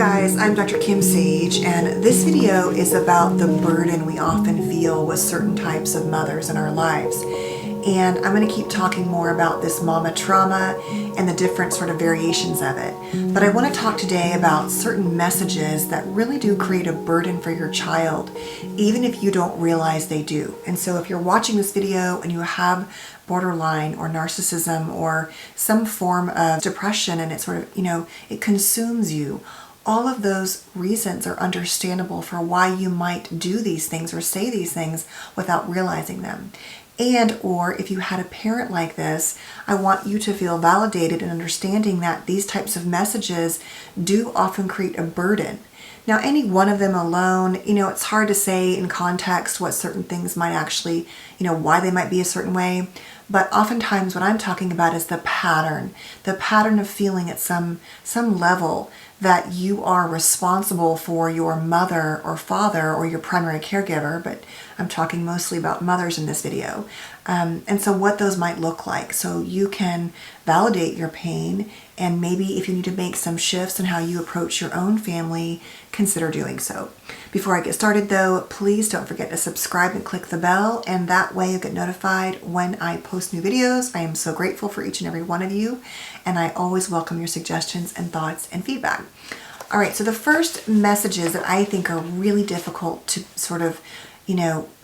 guys, I'm Dr. Kim Sage, and this video is about the burden we often feel with certain types of mothers in our lives. And I'm going to keep talking more about this mama trauma and the different sort of variations of it. But I want to talk today about certain messages that really do create a burden for your child, even if you don't realize they do. And so if you're watching this video and you have borderline or narcissism or some form of depression and it sort of, it consumes you, all of those reasons are understandable for why you might do these things or say these things without realizing them. And or if you had a parent like this, I want you to feel validated in understanding that these types of messages do often create a burden. Now, any one of them alone, it's hard to say in context what certain things might actually, why they might be a certain way. But oftentimes what I'm talking about is the pattern of feeling at some level that you are responsible for your mother or father or your primary caregiver, but I'm talking mostly about mothers in this video. And so what those might look like. So you can validate your pain, and maybe if you need to make some shifts in how you approach your own family, consider doing so. Before I get started though, please don't forget to subscribe and click the bell, and that way you'll get notified when I post new videos. I am so grateful for each and every one of you, and I always welcome your suggestions and thoughts and feedback. All right, so the first messages that I think are really difficult to sort of,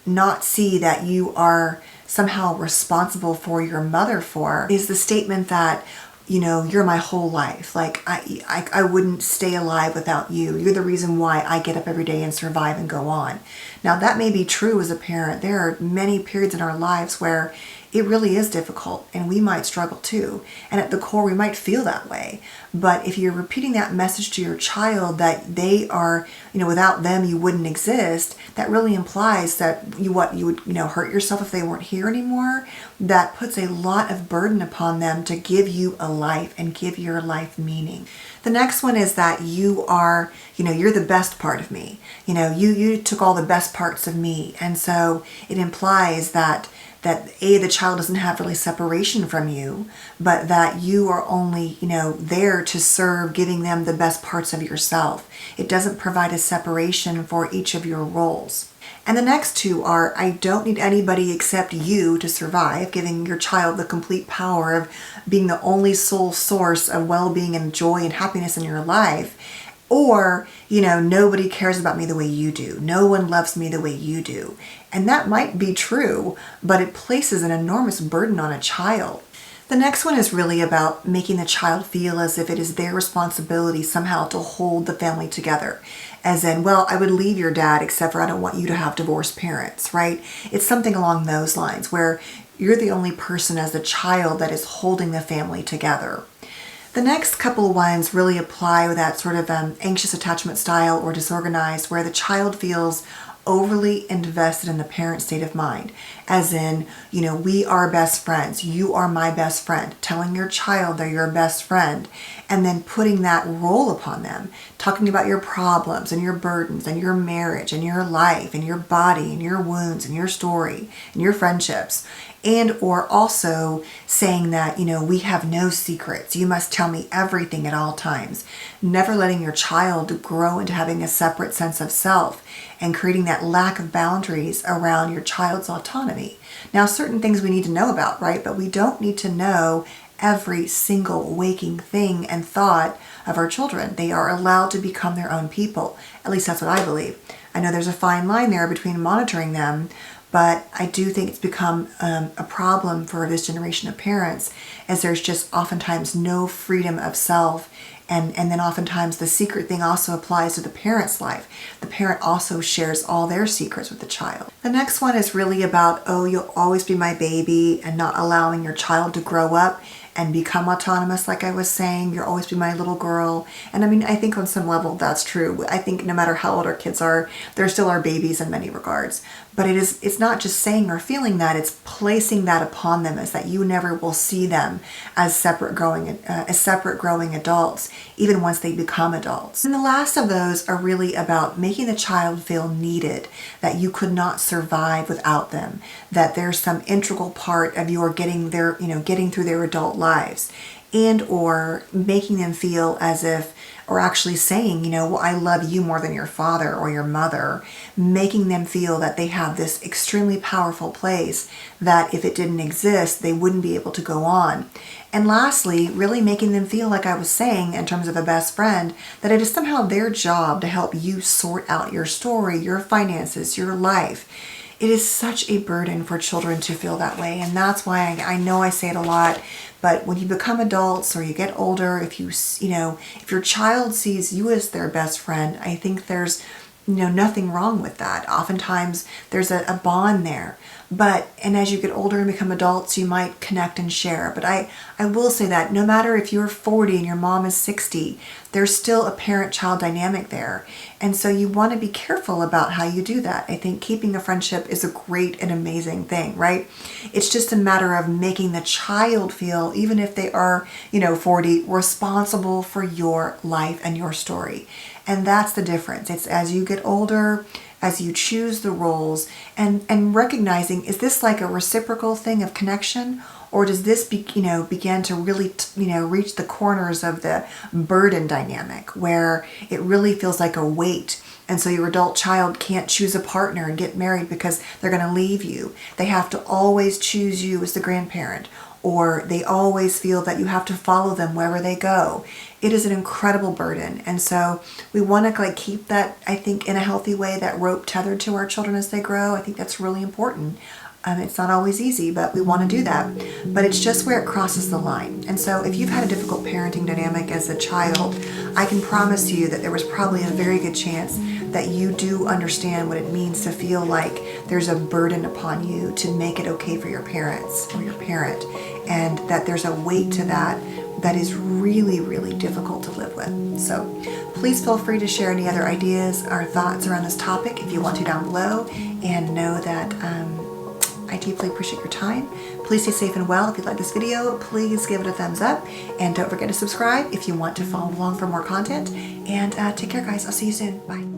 not see that you are somehow responsible for your mother for is the statement that, you're my whole life. Like I wouldn't stay alive without you. You're the reason why I get up every day and survive and go on. Now that may be true as a parent. There are many periods in our lives where it really is difficult and we might struggle too. And at the core, we might feel that way. But if you're repeating that message to your child that they are, without them, you wouldn't exist, that really implies that you would, hurt yourself if they weren't here anymore. That puts a lot of burden upon them to give you a life and give your life meaning. The next one is that you are, you're the best part of me. You took all the best parts of me. And so it implies that the child doesn't have really separation from you, but that you are only, there to serve, giving them the best parts of yourself. It doesn't provide a separation for each of your roles. And the next two are, I don't need anybody except you to survive, giving your child the complete power of being the only sole source of well-being and joy and happiness in your life. Or, nobody cares about me the way you do. No one loves me the way you do. And that might be true, but it places an enormous burden on a child. The next one is really about making the child feel as if it is their responsibility somehow to hold the family together. As in, well, I would leave your dad except for I don't want you to have divorced parents, right? It's something along those lines where you're the only person as a child that is holding the family together. The next couple ones really apply with that sort of anxious attachment style or disorganized, where the child feels overly invested in the parent's state of mind. As in, we are best friends. You are my best friend. Telling your child they're your best friend. And then putting that role upon them. Talking about your problems and your burdens and your marriage and your life and your body and your wounds and your story and your friendships. And or also saying that, we have no secrets. You must tell me everything at all times. Never letting your child grow into having a separate sense of self and creating that lack of boundaries around your child's autonomy. Now, certain things we need to know about, right? But we don't need to know every single waking thing and thought of our children. They are allowed to become their own people. At least that's what I believe. I know there's a fine line there between monitoring them, but I do think it's become a problem for this generation of parents, as there's just oftentimes no freedom of self. And then oftentimes the secret thing also applies to the parent's life. The parent also shares all their secrets with the child. The next one is really about, you'll always be my baby, and not allowing your child to grow up and become autonomous, like I was saying. You'll always be my little girl. And I think on some level that's true. I think no matter how old our kids are, they're still our babies in many regards. But it's not just saying or feeling that, it's placing that upon them, as that you never will see them as separate growing adults, even once they become adults. And the last of those are really about making the child feel needed, that you could not survive without them, that there's some integral part of your getting through their adult lives. and or making them feel as if, or actually saying, you know, well, I love you more than your father or your mother, making them feel that they have this extremely powerful place that if it didn't exist, they wouldn't be able to go on. And lastly, really making them feel, like I was saying, in terms of a best friend, that it is somehow their job to help you sort out your story, your finances, your life. It is such a burden for children to feel that way. And that's why I know I say it a lot, but when you become adults or you get older, if if your child sees you as their best friend, I think there's nothing wrong with that. Oftentimes there's a bond there. And as you get older and become adults, you might connect and share. But I will say that no matter if you're 40 and your mom is 60, there's still a parent-child dynamic there. And so you want to be careful about how you do that. I think keeping a friendship is a great and amazing thing, right? It's just a matter of making the child feel, even if they are, 40, responsible for your life and your story. And that's the difference. It's as you get older, as you choose the roles, and recognizing, is this like a reciprocal thing of connection, or does this begin to really reach the corners of the burden dynamic where it really feels like a weight, and so your adult child can't choose a partner and get married because they're going to leave you. They have to always choose you as the grandparent, or they always feel that you have to follow them wherever they go. It is an incredible burden. And so we want to keep that, I think, in a healthy way, that rope tethered to our children as they grow. I think that's really important. It's not always easy, but we want to do that. But it's just where it crosses the line. And so if you've had a difficult parenting dynamic as a child, I can promise you that there was probably a very good chance that you do understand what it means to feel like there's a burden upon you to make it okay for your parents or your parent, and that there's a weight to that that is really, really difficult to live with. So please feel free to share any other ideas or thoughts around this topic if you want to down below, and know that I deeply appreciate your time. Please stay safe and well. If you like this video, please give it a thumbs up, and don't forget to subscribe if you want to follow along for more content. And take care, guys. I'll see you soon. Bye.